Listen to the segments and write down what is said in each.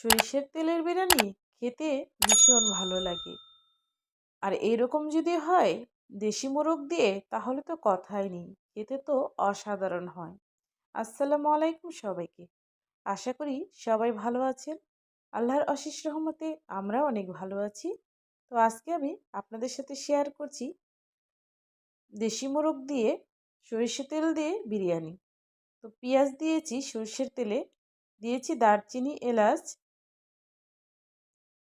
সরিষার তেলের বিরিয়ানি খেতে ভীষণ ভালো লাগে। আর এইরকম যদি হয় দেশি মোরগ দিয়ে, তাহলে তো কথাই নেই, খেতে তো অসাধারণ হয়। আসসালামু আলাইকুম সবাইকে। আশা করি সবাই ভালো আছেন। আল্লাহর অশেষ রহমতে আমরা অনেক ভালো আছি। তো আজকে আমি আপনাদের সাথে শেয়ার করছি দেশি মোরগ দিয়ে সরিষার তেল দিয়ে বিরিয়ানি। তো পেঁয়াজ দিয়েছি সরিষার তেলে, দিয়েছি দারচিনি, এলাচ।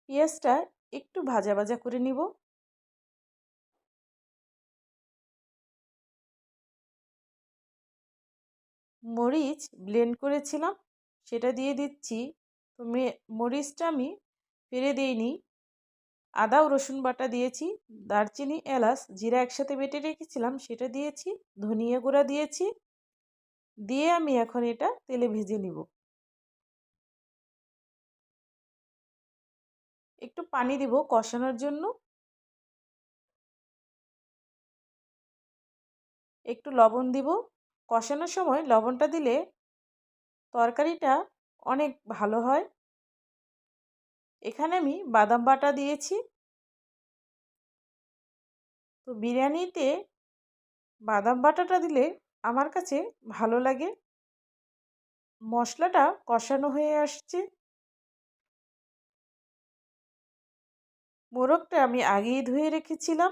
পেঁয়াজটা একটু ভাজা ভাজা করে নিব। মরিচ ব্লেন্ড করেছিলাম, সেটা দিয়ে দিচ্ছি। তো মরিচটা আমি ফেলে দিইনি। আদা ও রসুন বাটা দিয়েছি, দারচিনি, এলাচ, জিরা একসাথে বেটে রেখেছিলাম সেটা দিয়েছি, ধনিয়া গুঁড়া দিয়েছি। দিয়ে আমি এখন এটা তেলে ভেজে নিব। একটু পানি দিব কষানোর জন্য, একটু লবণ দিব। কষানোর সময় লবণটা দিলে তরকারিটা অনেক ভালো হয়। এখানে আমি বাদাম বাটা দিয়েছি। তো বিরিয়ানিতে বাদাম বাটাটা দিলে আমার কাছে ভালো লাগে। মশলাটা কষানো হয়ে আসছে। মোরগটা আমি আগেই ধুয়ে রেখেছিলাম,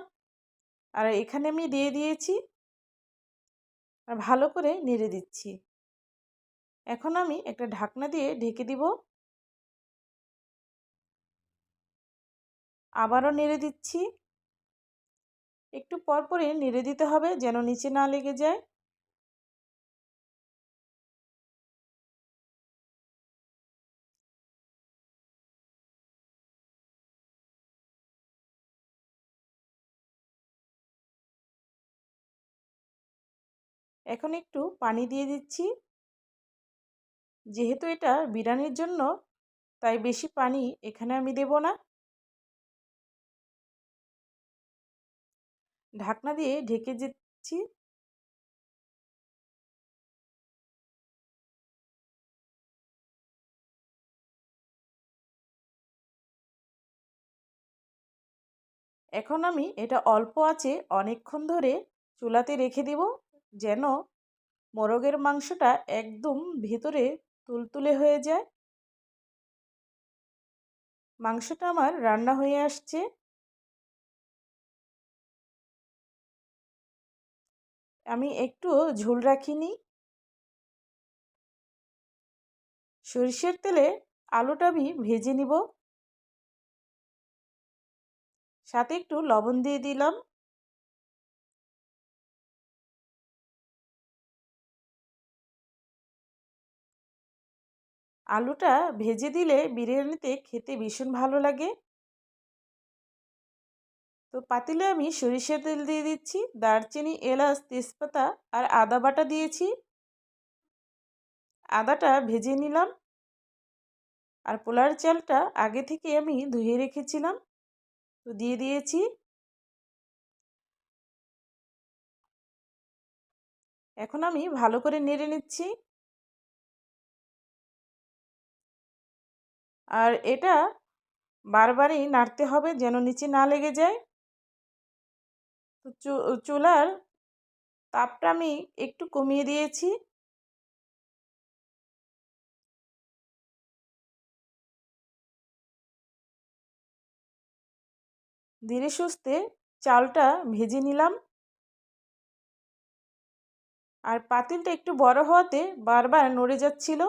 আর এখানে আমি দিয়ে দিয়েছি, আর ভালো করে নেড়ে দিচ্ছি। এখন আমি একটা ঢাকনা দিয়ে ঢেকে দিব। আবারও নেড়ে দিচ্ছি। একটু পর পরে নেড়ে দিতে হবে যেন নিচে না লেগে যায়। এখন একটু পানি দিয়ে দিচ্ছি। যেহেতু এটা বিরিয়ানির জন্য, তাই বেশি পানি এখানে আমি দেব না। ঢাকনা দিয়ে ঢেকে দিচ্ছি। এখন আমি এটা অল্প আঁচে অনেকক্ষণ ধরে চুলাতে রেখে দিব, যেন মোরগের মাংসটা একদম ভেতরে তুলতুলে হয়ে যায়। মাংসটা আমার রান্না হয়ে আসছে। আমি একটু ঝোল রাখিনি। সরিষার তেলে আলুটা আমি ভেজে নিব, সাথে একটু লবণ দিয়ে দিলাম। আলুটা ভেজে দিলে বিরিয়ানিতে খেতে ভীষণ ভালো লাগে। তো পাতিলে আমি সরিষার তেল দিয়ে দিচ্ছি, দারচিনি, এলাচ, তেজপাতা আর আদা বাটা দিয়েছি। আদাটা ভেজে নিলাম। আর পোলার চালটা আগে থেকে আমি ধুয়ে রেখেছিলাম, তো দিয়ে দিয়েছি। এখন আমি ভালো করে নেড়ে নিচ্ছি। আর এটা বারবারই নাড়তে হবে যেন নিচে না লেগে যায়। তো চুলার তাপটা আমি একটু কমিয়ে দিয়েছি। ধীরে সুস্থে চালটা ভেজে নিলাম। আর পাতিলটা একটু বড় হওয়াতে বারবার নড়ে যাচ্ছিল।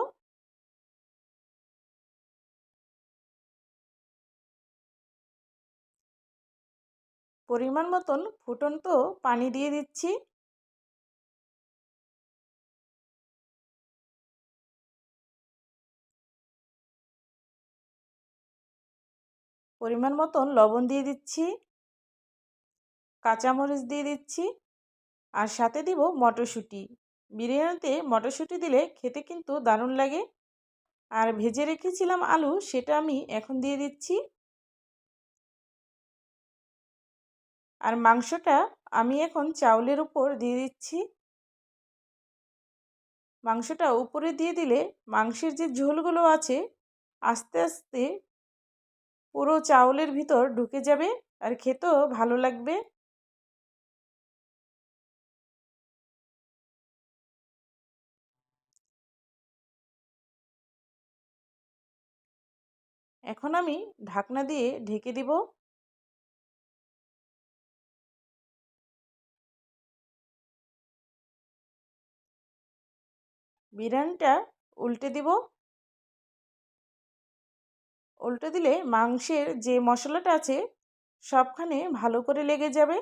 পরিমাণ মতন ফুটন্ত পানি দিয়ে দিচ্ছি। পরিমাণ মতন লবণ দিয়ে দিচ্ছি। কাঁচামরিচ দিয়ে দিচ্ছি। আর সাথে দিব মটরশুঁটি। বিরিয়ানিতে মটরশুঁটি দিলে খেতে কিন্তু দারুণ লাগে। আর ভেজে রেখেছিলাম আলু, সেটা আমি এখন দিয়ে দিচ্ছি। আর মাংসটা আমি এখন চাউলের উপর দিয়ে দিচ্ছি। মাংসটা উপরে দিয়ে দিলে মাংসের যে ঝোলগুলো আছে আস্তে আস্তে পুরো চাউলের ভিতর ঢুকে যাবে আর খেতেও ভালো লাগবে। এখন আমি ঢাকনা দিয়ে ঢেকে দিব। বিরিয়ানিটা উল্টে দিব। উল্টে দিলে মাংসের যে মশলাটা আছে সবখানে ভালো করে লেগে যাবে।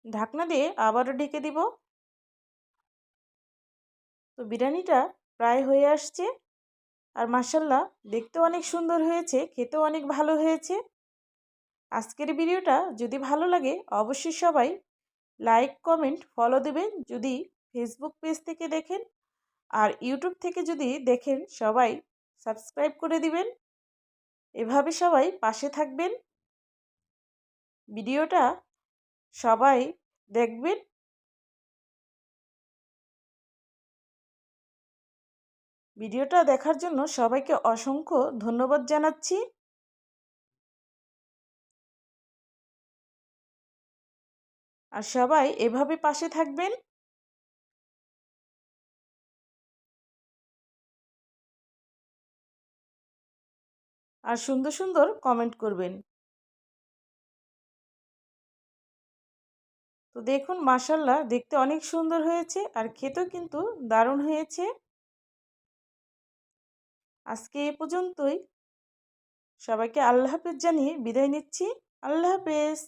ঢাকনা দিয়ে আবারও ঢেকে দিব। তো বিরিয়ানিটা প্রায় হয়ে আসছে। আর মাশাআল্লাহ দেখতেও অনেক সুন্দর হয়েছে, খেতেও অনেক ভালো হয়েছে। আজকের ভিডিওটা যদি ভালো লাগে অবশ্যই সবাই লাইক কমেন্ট ফলো দেবেন যদি ফেসবুক পেজ থেকে দেখেন, আর ইউটিউব থেকে যদি দেখেন সবাই সাবস্ক্রাইব করে দিবেন। এভাবে সবাই পাশে থাকবেন। ভিডিওটা সবাই দেখবেন। ভিডিওটা দেখার জন্য সবাইকে অসংখ্য ধন্যবাদ জানাচ্ছি। আর সবাই এভাবে পাশে থাকবেন। আর সুন্দর সুন্দর কমেন্ট করবেন। তো দেখুন মাশাআল্লাহ দেখতে অনেক সুন্দর হয়েছে আর খেতেও কিন্তু দারুণ হয়েছে। আজকে এ পর্যন্তই। সবাইকে আল্লাহ হাফেজ জানিয়ে বিদায় নিচ্ছি। আল্লাহ হাফেজ।